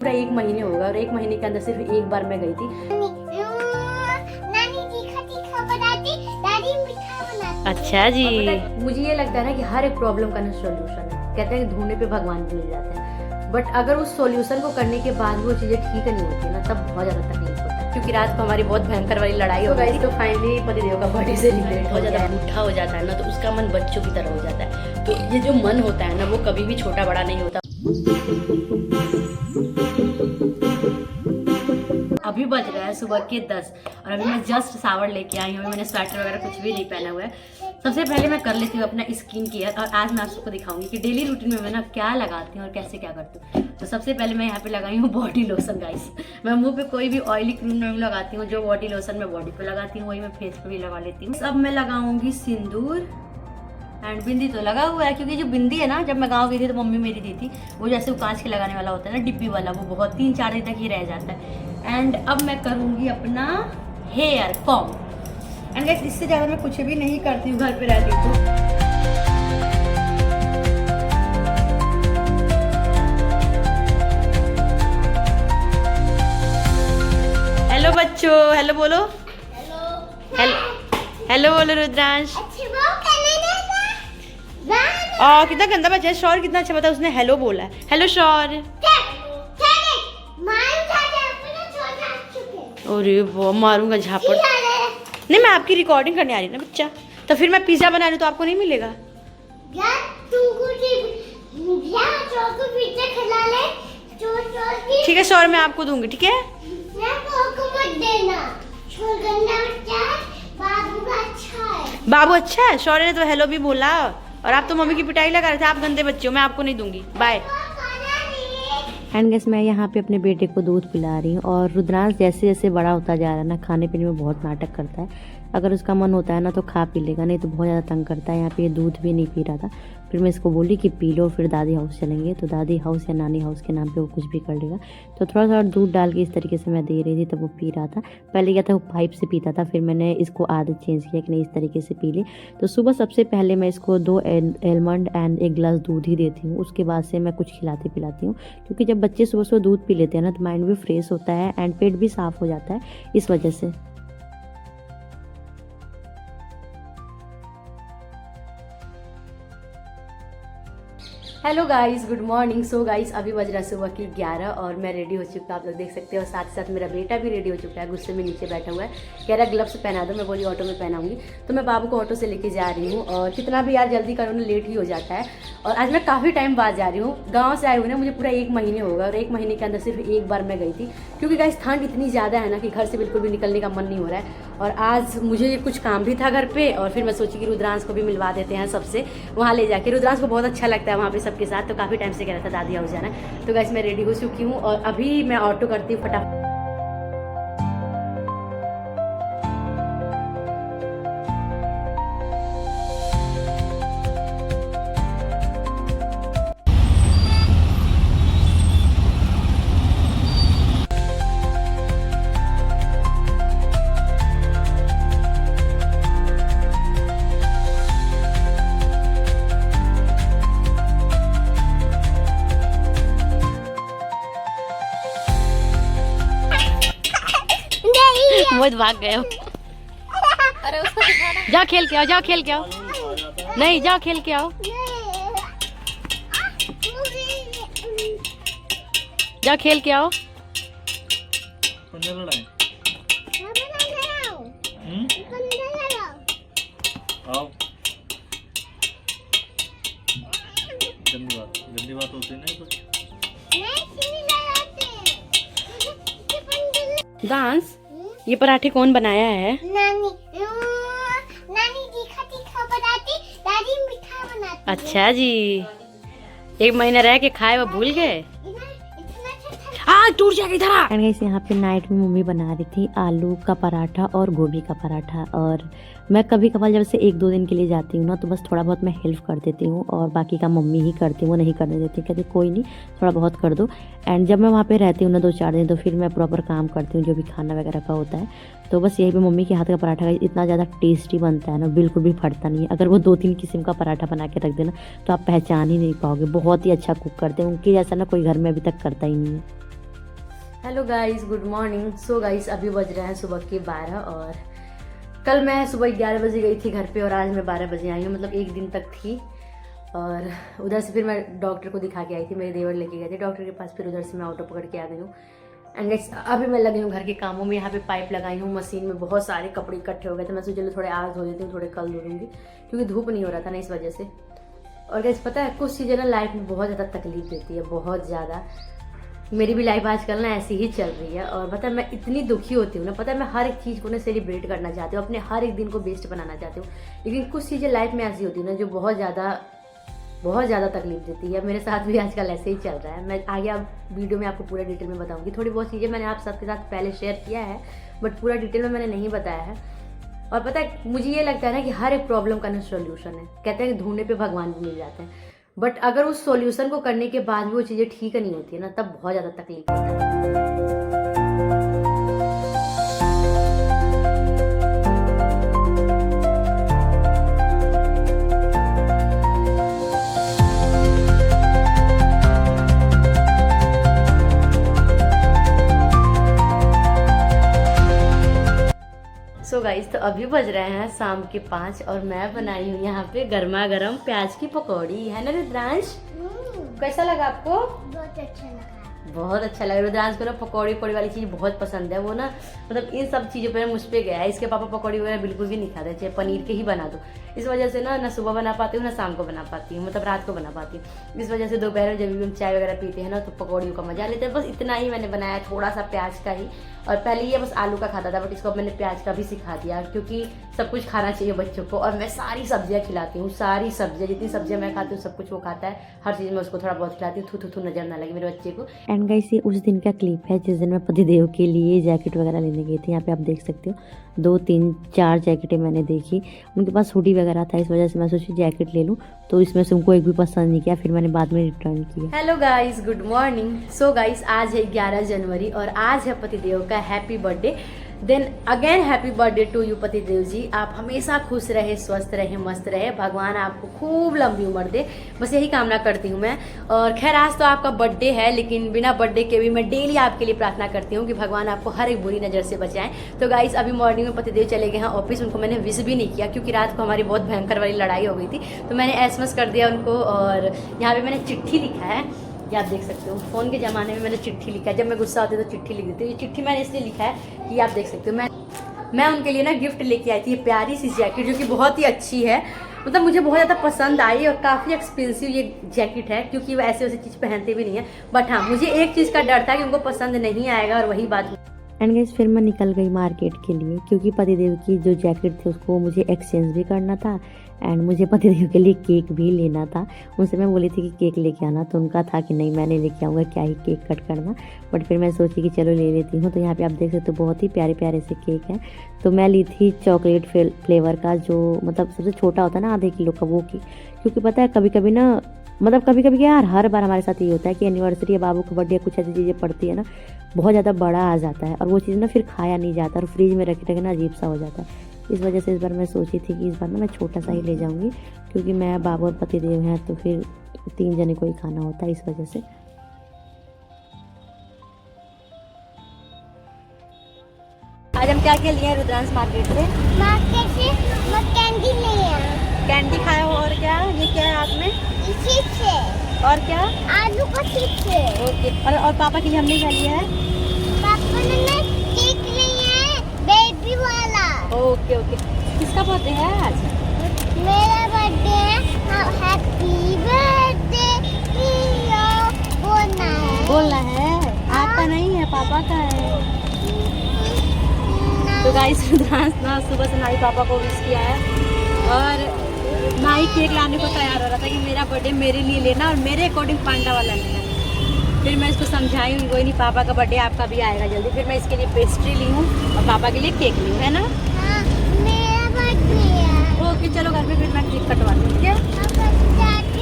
पूरा 1 महीने होगा और 1 महीने के अंदर सिर्फ एक बार मैं गई थी। नानी तीखा बनाती, दादी मीठा बनाती। अच्छा जी। मुझे ये लगता है ना कि हर एक प्रॉब्लम का ना सॉल्यूशन है। कहते हैं कि ढूंढने पे भगवान भी मिल जाते हैं, बट अगर उस सॉल्यूशन को करने के बाद वो चीजें ठीक नहीं होती ना, तब बहुत ज्यादा तकलीफ होता है। क्योंकि रात को हमारी बहुत भयंकर वाली लड़ाई हो गई, तो फाइनली पतिदेव का बर्थडे सेलिब्रेट बहुत ज्यादा बूढ़ा हो जाता है ना, तो उसका मन बच्चों की तरह हो जाता है। तो ये जो मन होता है ना, वो कभी भी छोटा बड़ा नहीं होता। अभी बज रहा है सुबह के 10 और अभी मैं जस्ट शावर लेके आई हूँ। मैंने स्वेटर वगैरह कुछ भी नहीं पहना हुआ है। सबसे पहले मैं कर लेती हूँ अपना स्किन केयर, और आज मैं आपको दिखाऊंगी कि डेली रूटीन में मैं ना क्या लगाती हूँ और कैसे क्या करती हूँ। तो सबसे पहले मैं यहाँ पे लगाई हूँ बॉडी लोशन गाइस। मैं मुंह पे कोई भी ऑयली क्रीम नहीं लगाती हूँ, जो बॉडी लोशन मैं बॉडी पे लगाती हूँ वही मैं फेस पे भी लगा लेती हूँ। अब मैं लगाऊंगी सिंदूर एंड बिंदी तो लगा हुआ है, क्योंकि जो बिंदी है ना, जब मैं गाँव गई थी तो मम्मी मेरी दी थी, वो जैसे वो कांच के लगाने वाला होता है ना, डिब्बी वाला, वो बहुत 3-4 दिन तक ही रह जाता है। एंड अब मैं करूँगी अपना हेयर कॉम। एंड गाइस इससे ज़्यादा मैं कुछ भी नहीं करती हूँ घर पे रहती हूँ तो। हेलो बच्चों, हेलो बोलो। हेलो हेलो बोलो रुद्रांश। कितना गंदा बच्चा है। शौर कितना अच्छा बता, उसने हेलो बोला है। हेलो शौर। अरे वो मारूंगा झापड़। नहीं, मैं आपकी रिकॉर्डिंग करने आ रही ना बच्चा। तो फिर मैं पिज्जा बना रही तो आपको नहीं मिलेगा। ठीक है शौर, मैं आपको दूंगी। ठीक है बाबू अच्छा है। शौर्य ने तो हेलो भी बोला, और आप तो मम्मी की पिटाई लगा रहे थे। आप गंदे बच्चे हो, मैं आपको नहीं दूंगी। बाय। एंड गैस मैं यहाँ पे अपने बेटे को दूध पिला रही हूँ, और रुद्रांश जैसे जैसे बड़ा होता जा रहा है ना, खाने पीने में बहुत नाटक करता है। अगर उसका मन होता है ना तो खा पी लेगा, नहीं तो बहुत ज़्यादा तंग करता है। यहाँ पे ये दूध भी नहीं पी रहा था, फिर मैं इसको बोली कि पी लो, फिर दादी हाउस चलेंगे, तो दादी हाउस या नानी हाउस के नाम पे वो कुछ भी कर लेगा। तो थोड़ा थोड़ा दूध डाल के इस तरीके से मैं दे रही थी, तब वो पी रहा था। पहले क्या था, वो पाइप से पीता था, फिर मैंने इसको आदत चेंज किया कि नहीं इस तरीके से पी ले। तो सुबह सबसे पहले मैं इसको 2 आलमंड एंड 1 गिलास दूध ही देती हूँ। उसके बाद से मैं कुछ खिलाती पिलाती हूँ, क्योंकि जब बच्चे सुबह सुबह दूध पी लेते हैं ना, तो माइंड भी फ्रेश होता है एंड पेट भी साफ हो जाता है, इस वजह से। Hello guys, good morning. So guys अभी बज रहा सुबह की 11 और मैं रेडी हो चुका, आप लोग देख सकते हो। साथ ही साथ मेरा बेटा भी रेडी हो चुका है, गुस्से में नीचे बैठा हुआ है, कह रहा ग्लव्स पहना दो। मैं बोली ऑटो में पहनाऊंगी, तो मैं बाबू को ऑटो से लेके जा रही हूँ। और कितना भी यार जल्दी करो ना, लेट ही हो जाता है। और आज मैं काफ़ी टाइम बाद जा रही हूँ। गाँव से आए हुए ना मुझे पूरा 1 महीने होगा, और 1 महीने के अंदर सिर्फ एक बार मैं गई थी, क्योंकि गाइस ठंड इतनी ज़्यादा है ना कि घर से बिल्कुल भी निकलने का मन नहीं हो रहा है। और आज मुझे कुछ काम भी था घर पे, और फिर मैं सोची कि रुद्रांश को भी मिलवा देते हैं सबसे, वहाँ ले जाके। रुद्रांश को बहुत अच्छा लगता है वहाँ पे सबके साथ, तो काफ़ी टाइम से कह रहा था दादी हाउस जाना है। तो गाइस मैं रेडी हो चुकी हूँ, और अभी मैं ऑटो करती हूँ फटाफट। बहुत भाग गए हो। अरे उसको दिखाना। जाओ खेल के आओ, जाओ खेल के आओ। नहीं, जाओ खेल के आओ, जाओ खेल के आओ। गंदी बात होती नहीं। डांस, ये पराठे कौन बनाया है? नानी तीखा बनाती, दादी मीठा बनाती। अच्छा जी। 1 महीना रह के खाए वो भूल गए। टूट जाएगा इधर। एंड गाइस यहाँ पे नाइट में मम्मी बना रही थी आलू का पराठा और गोभी का पराठा। और मैं कभी कभार जब से 1-2 दिन के लिए जाती हूँ ना, तो बस थोड़ा बहुत मैं हेल्प कर देती हूँ, और बाकी का मम्मी ही करती हूँ, वो नहीं करने देती। कहती कोई नहीं, थोड़ा बहुत कर दो। एंड जब मैं वहाँ पे रहती हूँ ना 2-4 दिन, तो फिर मैं प्रॉपर काम करती हूँ, जो भी खाना वगैरह का होता है। तो बस यही पे मम्मी के हाथ का पराठा इतना ज़्यादा टेस्टी बनता है ना, बिल्कुल भी फटता नहीं है। अगर वो 2-3 किस्म का पराठा बना के रख देना, तो आप पहचान ही नहीं पाओगे। बहुत ही अच्छा कुक करते हैं, उनके जैसा ना कोई घर में अभी तक करता ही नहीं है। Hello guys, good morning. So guys, अभी बज रहे हैं सुबह के 12 और कल मैं सुबह 11 बजे गई थी घर पे और आज मैं 12 बजे आई हूँ, मतलब एक दिन तक थी। और उधर से फिर मैं डॉक्टर को दिखा के आई थी, मेरे देवर लेके गए थे डॉक्टर के पास, फिर उधर से मैं ऑटो पकड़ के आ गई हूँ। एंड अभी मैं लगी हूँ घर के कामों में। यहाँ पे पाइप लगाई हूँ, मशीन में बहुत सारे कपड़े इकट्ठे हो गए थे। मैं सोचा चलो थोड़े आज धो देती हूँ, थोड़े कल धो दूँगी, क्योंकि धूप नहीं हो रहा था ना, इस वजह से। और गाइस पता है, कुछ चीज़ें ना लाइफ में बहुत ज़्यादा तकलीफ देती है, बहुत ज़्यादा। मेरी भी लाइफ आजकल ना ऐसी ही चल रही है और पता है मैं इतनी दुखी होती हूँ ना, पता है मैं हर एक चीज़ को ना सेलिब्रेट करना चाहती हूँ, अपने हर एक दिन को बेस्ट बनाना चाहती हूँ, लेकिन कुछ चीज़ें लाइफ में ऐसी होती है ना जो बहुत ज़्यादा तकलीफ देती है। मेरे साथ भी आजकल ऐसे ही चल रहा है। मैं आगे आप वीडियो में आपको पूरा डिटेल में बताऊँगी। थोड़ी बहुत चीज़ें मैंने आप सबके साथ पहले शेयर किया है, बट पूरा डिटेल में मैंने नहीं बताया है। और पता है मुझे ये लगता है ना कि हर एक प्रॉब्लम का ना सोल्यूशन है। कहते हैं कि ढूंढने पे भगवान भी मिल जाते हैं, बट अगर उस सॉल्यूशन को करने के बाद भी वो चीज़ें ठीक नहीं होती है ना, तब बहुत ज़्यादा तकलीफ होता है। सो गाइस, तो अभी बज रहे हैं शाम के 5 और मैं बनाई हूँ यहाँ पे गर्मा गर्म प्याज की पकौड़ी, है ना रुद्रांश? कैसा लगा आपको? बहुत अच्छा लगा। बहुत अच्छा लगा। रुद्रांश को ना पकौड़ी वाली चीज़ बहुत पसंद है। वो ना मतलब इन सब चीज़ों पे मुझ पे गया है। इसके पापा पकौड़ी वगैरह बिल्कुल भी नहीं खाते, चाहे पनीर के ही बना दो। इस वजह से ना सुबह बना पाती हूँ ना शाम को बना पाती हूँ, मतलब रात को बना पाती हूँ। इस वजह से दोपहर में जब भी हम चाय वगैरह पीते हैं ना तो पकौड़ियों का मजा लेते हैं। बस इतना ही मैंने बनाया, थोड़ा सा प्याज का ही। और पहले ये बस आलू का खाता था, बट इसको मैंने प्याज का भी सिखा दिया, क्योंकि सब कुछ खाना चाहिए बच्चों को। और मैं सारी सब्जियां खिलाती हूँ, सारी सब्जियां, जितनी सब्जियां मैं खाती हूँ सब कुछ वो खाता है। हर चीज़ में उसको थोड़ा बहुत खिलाती हूँ, थू नजर ना लगे मेरे बच्चे को। एंड गाइस, ये उस दिन का क्लिप है जिस दिन मैं पतिदेव के लिए जैकेट वगैरह लेने गई थी। यहाँ पे आप देख सकते हो 2 3 4 जैकेटें मैंने देखी। उनके पास हुडी वगैरह था, इस वजह से मैं सोची जैकेट ले लूँ, तो इसमें से उनको एक भी पसंद नहीं किया, फिर मैंने बाद में रिटर्न किया। Hello guys, good morning. So guys, आज है 11 जनवरी और आज है पतिदेव का happy birthday. Then again happy birthday to you पतिदेव जी। आप हमेशा खुश रहे, स्वस्थ रहे, मस्त रहे, भगवान आपको खूब लंबी उम्र दे, बस यही कामना करती हूँ मैं। और खैर आज तो आपका बर्थडे है, लेकिन बिना बर्थडे के भी मैं डेली आपके लिए प्रार्थना करती हूँ कि भगवान आपको हर एक बुरी नज़र से बचाएं। तो गाइस, अभी मॉर्निंग में पतिदेव चले गए हैं ऑफिस, उनको मैंने विश भी नहीं किया, क्योंकि रात को हमारी बहुत भयंकर वाली लड़ाई हो गई थी। तो मैंने SMS कर दिया उनको, और यहाँ पर मैंने चिट्ठी लिखा है, ये आप देख सकते हो। फ़ोन के ज़माने में मैंने चिट्ठी लिखा है, जब मैं गुस्सा होती तो चिट्ठी लिख देती हूँ। ये चिट्ठी मैंने इसलिए लिखा है कि आप देख सकते हो, मैं उनके लिए ना गिफ्ट लेके आई थी, ये प्यारी सी जैकेट जो कि बहुत ही अच्छी है, मतलब मुझे बहुत ज़्यादा पसंद आई। और काफ़ी एक्सपेंसिव ये जैकेट है, क्योंकि वो ऐसे वैसे चीज़ पहनते भी नहीं है। बट हाँ, मुझे एक चीज़ का डर था कि उनको पसंद नहीं आएगा, और वही बात। एंड गाइस, फिर मैं निकल गई मार्केट के लिए, क्योंकि पतिदेव की जो जैकेट थी उसको मुझे एक्सचेंज भी करना था, एंड मुझे पतिदेव के लिए केक भी लेना था। उनसे मैं बोली थी कि केक लेके आना, तो उनका था कि नहीं मैं नहीं लेके आऊँगा, क्या ही केक कट करना। बट फिर मैं सोची कि चलो ले लेती हूँ। तो यहाँ पे आप देख सकते हो बहुत ही प्यारे प्यारे से केक हैं। तो मैं ली थी चॉकलेट फ्लेवर का, जो मतलब सबसे छोटा होता है ना, आधे किलो का, वो केक। क्योंकि पता है कभी कभी ना, मतलब कभी कभी यार हर बार हमारे साथ ये होता है कि एनिवर्सरी या बाबू का बर्थडे, कुछ ऐसी चीज़ें पड़ती है ना, बहुत ज़्यादा बड़ा आ जाता है और वो चीज़ ना फिर खाया नहीं जाता और फ्रिज में रखे रखे ना अजीब सा हो जाता है। इस वजह से इस बार मैं सोची थी कि इस बार ना मैं छोटा सा ही ले जाऊंगी, क्योंकि मैं बाबू और पतिदेव हैं, तो फिर 3 जने को ही खाना होता है, इस वजह से। आज हम क्या क्या लिए हैं रुद्रांश मार्केट से? मार्केट से मैं कैंडी ले आई। कैंडी खाया हो, और क्या ये क्या है हाथ में? चिप्स है। और क्या? आलू का चिप्स है। ओके। और पापा के लिए हमने क्या लिया है? पापा ने केक लिया है, बेबी वाला। Okay okay. किसका बर्थडे है आज? मेरा बर्थडे है। हैप्पी बर्थडे बोलना है, आपका नहीं है, पापा का है। तो गाइस, रुद्रांश ना सुबह से नाई पापा को विश किया है, और नाई केक लाने को तैयार हो रहा था कि मेरा बर्थडे मेरे लिए लेना और मेरे अकॉर्डिंग पांडा वाला लेना। फिर मैं इसको समझाई हूँ, कोई नहीं, पापा का बर्थडे आपका भी आएगा जल्दी। फिर मैं इसके लिए पेस्ट्री ली हूँ और पापा के लिए केक ली हूँ, है ना? हाँ, मेरा बर्थडे है। ओके, चलो घर में फिर मैं केक कटवा दूँ, ठीक है?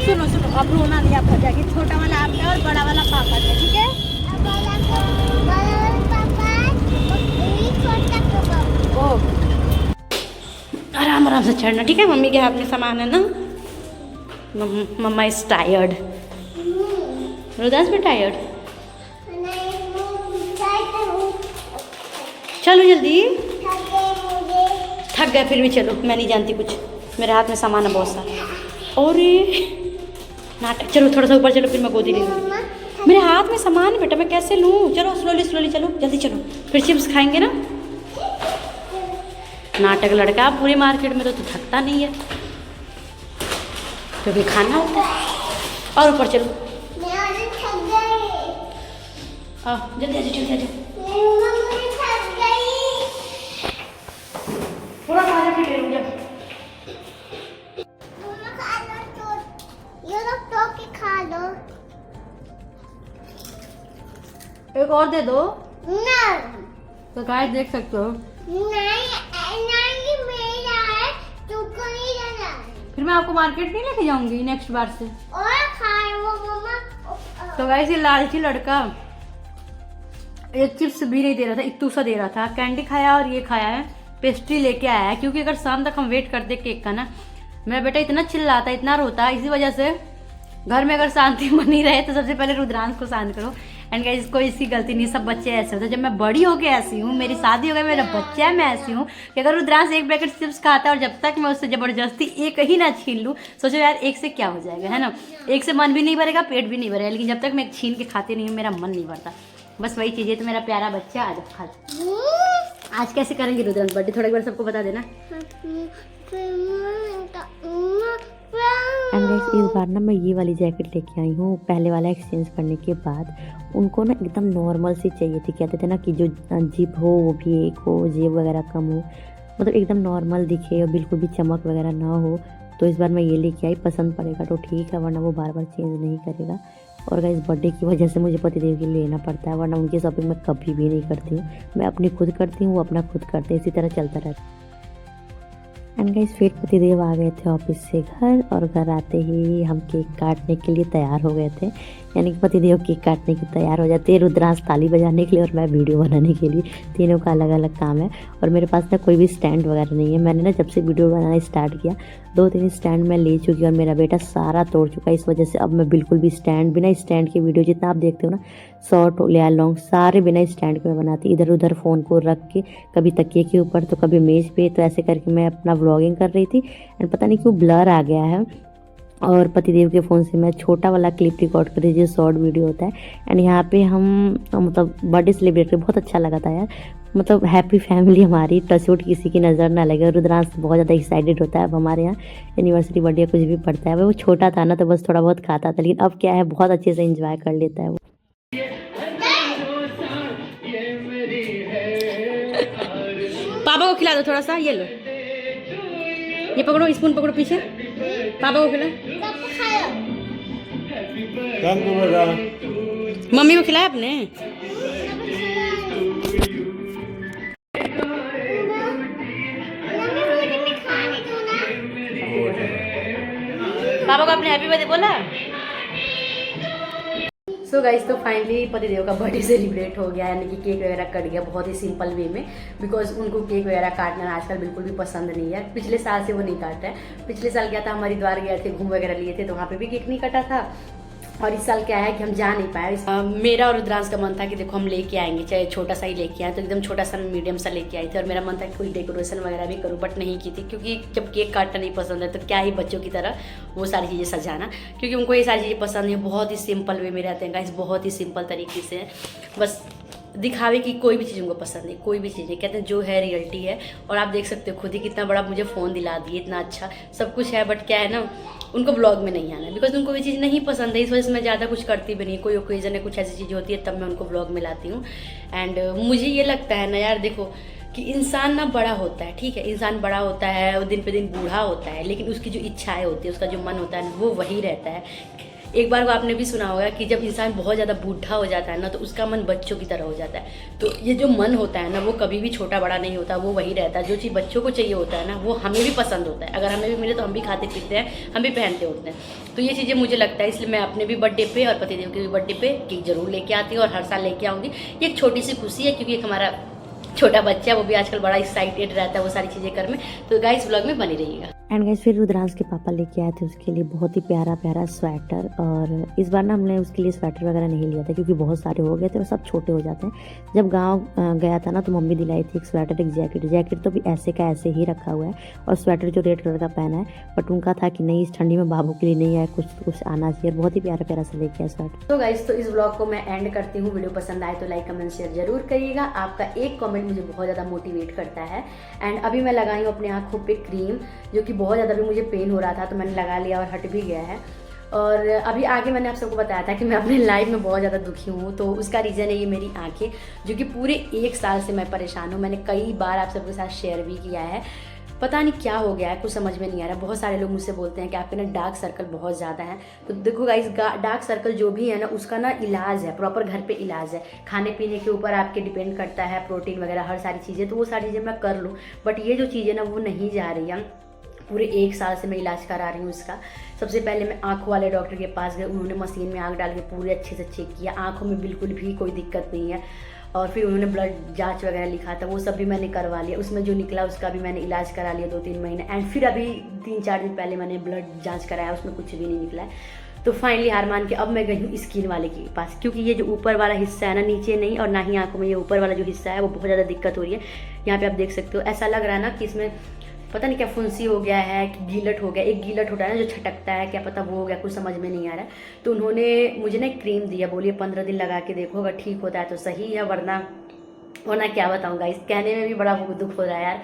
सुनो अब रोना नहीं, आपका जाके छोटा वाला आपका और बड़ा वाला पापा का, ठीक है? आराम आराम से चढ़ना, ठीक है? मम्मी के हाथ में सामान है ना। मम्मा इज टायर्ड। रुद्रांश भी टायर्ड। चलो जल्दी। मुझे थक गए फिर भी चलो, मैं नहीं जानती कुछ, मेरे हाथ में सामान है बहुत सारा। और नाटक, चलो थोड़ा सा ऊपर चलो फिर मैं गोदी ले लूँगी। मम्मा मेरे हाथ में सामान है बेटा, मैं कैसे लूँ? चलो स्लोली स्लोली चलो, जल्दी चलो, फिर चिप्स खाएंगे ना। नाटक लड़का पूरी मार्केट में तो थकता नहीं है, क्योंकि खाना होता है। और ऊपर चलो, मैं आज थक गई। जल्दी आ जाओ, जल्दी आ जाओ। मम्मा मैं थक गई। थोड़ा खा लो फिर ले लूँगा। मम्मा खा लो तो, ये लोग तो के खा लो। एक और दे दो, नहीं तो गाइस देख सकते हो। नहीं मेरा है, तुमको नहीं देना है। फिर मैं आपको मार्केट नहीं लेके जाऊंगी नेक्स्ट बार से। और खाए वो मम्मा। तो गाइस ये लालची लड़का एक चिप्स भी नहीं दे रहा था, इत्तू सा दे रहा था। कैंडी खाया और ये खाया है, पेस्ट्री लेके आया है, क्योंकि अगर शाम तक हम वेट करते केक का ना, मेरा बेटा इतना चिल्लाता, इतना रोता, इसी वजह से घर में अगर शांति बनी रहे तो सबसे पहले रुद्रांश को शांत करो। एंड गाइस कोई इसकी गलती नहीं, सब बच्चे ऐसे होते हैं। जब मैं बड़ी हो गई ऐसी हूँ, मेरी शादी हो गई, मेरा बच्चा है, मैं ऐसी हूँ कि अगर रुद्रांश एक पैकेट चिप्स खाता है और जब तक मैं उससे जबरदस्ती एक ही ना छीन लूँ, सोचो यार एक से क्या हो जाएगा, है ना। एक से मन भी नहीं भरेगा, पेट भी नहीं भरेगा, लेकिन जब तक मैं छीन के खाती नहीं हूँ मेरा मन नहीं भरता। बस वही चीज़ है। तो मेरा प्यारा बच्चा आज खा। आज कैसे करेंगे रुद्रांश बर्थडे, थोड़ा एक बार सबको बता देना। एंड गाइस इस बार ना मैं ये वाली जैकेट लेके आई हूँ, पहले वाला एक्सचेंज करने के बाद। उनको ना एकदम नॉर्मल सी चाहिए थी, कहते थे ना कि जो जिप हो वो भी एक हो, जेब वगैरह कम हो, मतलब एकदम नॉर्मल दिखे और बिल्कुल भी चमक वगैरह ना हो। तो इस बार मैं ये लेके आई, पसंद पड़ेगा तो ठीक है, वरना वो बार बार चेंज नहीं करेगा। और गाइस बर्थडे की वजह से मुझे पतिदेव के लिए लेना पड़ता है, वरना उनकी शॉपिंग मैं कभी भी नहीं करती हूँ। मैं अपनी खुद करती हूँ, वो अपना खुद करते हैं, इसी तरह चलता रहता है। एंड गाइस फिर पतिदेव आ गए थे ऑफिस से घर, और घर आते ही हम केक काटने के लिए तैयार हो गए थे। यानी कि पतिदेव केक काटने के तैयार हो जाते हैं, रुद्रांश ताली बजाने के लिए और मैं वीडियो बनाने के लिए। तीनों का अलग अलग काम है। और मेरे पास ना कोई भी स्टैंड वगैरह नहीं है। मैंने ना जब से वीडियो बनाना स्टार्ट किया 2-3 स्टैंड मैं ले चुकी और मेरा बेटा सारा तोड़ चुका है। इस वजह से अब मैं बिल्कुल भी स्टैंड, बिना स्टैंड के वीडियो जितना आप देखते हो ना, शॉर्ट हो या लॉन्ग, सारे बिना स्टैंड के मैं बनाती। इधर उधर फ़ोन को रख के, कभी तकिए के ऊपर तो कभी मेज़ पे, तो ऐसे करके मैं अपना व्लॉगिंग कर रही थी। एंड पता नहीं क्यों ब्लर आ गया है, और पतिदेव के फ़ोन से मैं छोटा वाला क्लिप रिकॉर्ड कर रही थी, जो शॉर्ट वीडियो होता है। एंड यहाँ पे हम मतलब बर्थडे सेलिब्रेट कर, बहुत अच्छा लगा था यार। मतलब हैप्पी फैमिली हमारी, टचवुड किसी की नज़र ना लगे। रुद्रांश बहुत ज़्यादा एक्साइटेड होता है। अब हमारे यहाँ एनिवर्सरी बर्थडे कुछ भी पड़ता है, वो छोटा था ना तो बस थोड़ा बहुत खाता था, लेकिन अब क्या है बहुत अच्छे से एंजॉय कर लेता है वो। पापा को खिला दो थोड़ा सा, ये लो, ये पकड़ो, स्पून पकड़ो पीछे, पापा को खिला। मम्मी को खिलाया आपने? पापा को आपने हैप्पी बर्थडे बोला? सो गाइस तो फाइनली पतिदेव का बर्थडे सेलिब्रेट हो गया, यानी कि केक वगैरह कट गया बहुत ही सिंपल वे में, बिकॉज उनको केक वगैरह काटना आजकल बिल्कुल भी पसंद नहीं है। पिछले साल से वो नहीं काटता है। पिछले साल क्या था, हम हरिद्वार गए थे, घूम वगैरह लिए थे, तो वहाँ पे भी केक नहीं कटा था। और इस साल क्या है कि हम जा नहीं पाए। मेरा और रुद्रांश का मन था कि देखो हम लेके आएंगे, चाहे छोटा सा ही लेके आए, तो एकदम छोटा सा मीडियम सा लेके आए थे। और मेरा मन था कि कोई डेकोरेशन वगैरह भी करूँ, बट नहीं की थी, क्योंकि जब केक काटना नहीं पसंद है तो क्या ही बच्चों की तरह वो सारी चीज़ें सजाना, क्योंकि उनको ये सारी चीज़ें पसंद नहीं है। बहुत ही सिंपल वे में रहते हैं गाइस, बहुत ही सिंपल तरीके से, बस दिखावे की कोई भी चीज़ उनको पसंद नहीं, कोई भी चीज़ नहीं। कहते हैं जो है रियलिटी है। और आप देख सकते हो खुद ही कितना बड़ा मुझे फ़ोन दिला दिए, इतना अच्छा सब कुछ है, बट क्या है ना, उनको ब्लॉग में नहीं आना है, बिकॉज उनको ये चीज़ नहीं पसंद है। इस वजह से मैं ज़्यादा कुछ करती भी नहीं। कोई ओकेजन है, कुछ ऐसी चीज़ होती है, तब मैं उनको ब्लॉग में लाती हूँ। एंड मुझे ये लगता है ना यार, देखो कि इंसान ना बड़ा होता है, ठीक है, इंसान बड़ा होता है, वो दिन पे दिन बूढ़ा होता है, लेकिन उसकी जो इच्छाएं होती है, उसका जो मन होता है ना, वो वही रहता है। एक बार वो आपने भी सुना होगा कि जब इंसान बहुत ज़्यादा बूढ़ा हो जाता है ना, तो उसका मन बच्चों की तरह हो जाता है। तो ये जो मन होता है ना, वो कभी भी छोटा बड़ा नहीं होता, वो वही रहता है। जो चीज़ बच्चों को चाहिए होता है ना, वो हमें भी पसंद होता है। अगर हमें भी मिले तो हम भी खाते पीते हैं, हम भी पहनते उठते हैं। तो ये चीज़ें मुझे लगता है, इसलिए मैं अपने भी बर्थडे पे और पतिदेव के भी बर्थडे पे केक जरूर लेके आती हूँ, और हर साल लेके आऊँगी। ये एक छोटी सी खुशी है, क्योंकि एक हमारा छोटा बच्चा है, वो भी आजकल बड़ा एक्साइटेड रहता है वो सारी चीज़ें कर में। तो गाइस व्लॉग में बनी रहिएगा। एंड गाइस फिर रुद्रांश के पापा लेके आए थे उसके लिए बहुत ही प्यारा प्यारा स्वेटर। और इस बार ना हमने उसके लिए स्वेटर वगैरह नहीं लिया था क्योंकि बहुत सारे हो गए थे और सब छोटे हो जाते हैं। जब गांव गया था ना तो मम्मी दिलाई थी एक स्वेटर एक जैकेट। जैकेट तो भी ऐसे का ऐसे ही रखा हुआ है और स्वेटर जो रेड कलर का पहना है, बट उनका था कि नहीं इस ठंडी में बाबू के लिए नहीं आया, कुछ आना चाहिए। बहुत ही प्यारा प्यारा सा लेके आया स्वेटर। तो गाइस तो इस व्लॉग को मैं एंड करती हूँ। वीडियो पसंद आए तो लाइक कमेंट शेयर जरूर करिएगा। आपका एक कमेंट मुझे बहुत ज़्यादा मोटिवेट करता है। एंड अभी मैं लगाई हूँ अपने आँखों पे क्रीम, जो कि बहुत ज़्यादा भी मुझे पेन हो रहा था तो मैंने लगा लिया और हट भी गया है। और अभी आगे मैंने आप सबको बताया था कि मैं अपने लाइफ में बहुत ज़्यादा दुखी हूँ, तो उसका रीज़न है ये मेरी आँखें, जो कि पूरे 1 साल से मैं परेशान हूँ। मैंने कई बार आप सबके साथ शेयर भी किया है। पता नहीं क्या हो गया है, कुछ समझ में नहीं आ रहा। बहुत सारे लोग मुझसे बोलते हैं कि आपके ना डार्क सर्कल बहुत ज़्यादा है। तो देखो गाइस, डार्क सर्कल जो भी है ना उसका ना इलाज है, प्रॉपर घर पे इलाज है। खाने पीने के ऊपर आपके डिपेंड करता है, प्रोटीन वगैरह हर सारी चीज़ें, तो वो सारी चीज़ें मैं कर लूँ, बट ये जो चीज़ें ना वो नहीं जा रही है। पूरे 1 साल से मैं इलाज करा रही हूँ इसका। सबसे पहले मैं आँखों वाले डॉक्टर के पास गई, उन्होंने मशीन में आँख डाल के पूरे अच्छे से चेक किया, आँखों में बिल्कुल भी कोई दिक्कत नहीं है। और फिर उन्होंने ब्लड जांच वगैरह लिखा था, वो सब भी मैंने करवा लिया। उसमें जो निकला उसका भी मैंने इलाज करा लिया 2-3 महीने। एंड फिर अभी 3-4 दिन पहले मैंने ब्लड जांच कराया, उसमें कुछ भी नहीं निकला है। तो फाइनली हार मान के अब मैं गई हूँ स्किन वाले के पास, क्योंकि ये जो ऊपर वाला हिस्सा है ना, नीचे नहीं और ना ही आँखों में, ये ऊपर वाला जो हिस्सा है वो बहुत ज़्यादा दिक्कत हो रही है। यहाँ पे आप देख सकते हो, ऐसा लग रहा है ना कि इसमें पता नहीं क्या फुंसी हो गया है कि गीलट हो गया। एक गीलट होता है ना जो छटकता है, क्या पता वो हो गया, कुछ समझ में नहीं आ रहा है। तो उन्होंने मुझे ना एक क्रीम दिया, बोलिए 15 दिन लगा के देखो, अगर ठीक होता है तो सही है, वरना क्या बताऊँ गाइस, कहने में भी बड़ा दुख हो रहा है यार।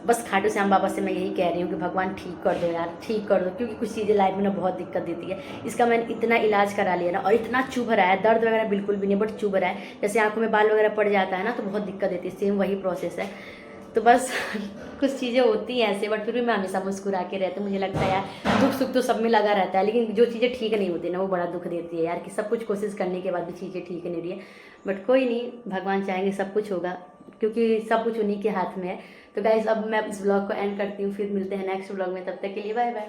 बस खाटू श्याम बाबा से मैं यही कह रही हूँ कि भगवान ठीक कर दो यार, ठीक कर दो, क्योंकि कुछ चीज़ें लाइफ में ना बहुत दिक्कत देती है। इसका मैंने इतना इलाज करा लिया ना, और इतना चुभ रहा है, दर्द वगैरह बिल्कुल भी नहीं, बट चुभ रहा है। जैसे आंखों में बाल वगैरह पड़ जाता है ना तो बहुत दिक्कत देती है, सेम वही प्रोसेस है। तो बस कुछ चीज़ें होती हैं ऐसे, बट फिर भी मैं हमेशा मुस्कुरा के रहती हूँ। मुझे लगता है यार दुख सुख तो सब में लगा रहता है, लेकिन जो चीज़ें ठीक नहीं होती ना वो बड़ा दुख देती है यार, कि सब कुछ कोशिश करने के बाद भी चीज़ें ठीक नहीं रही है। बट कोई नहीं, भगवान चाहेंगे सब कुछ होगा, क्योंकि सब कुछ उन्हीं के हाथ में है। तो गाइज अब मैं इस व्लॉग को एंड करती हूँ, फिर मिलते हैं नेक्स्ट व्लॉग में, तब तक के लिए बाय बाय।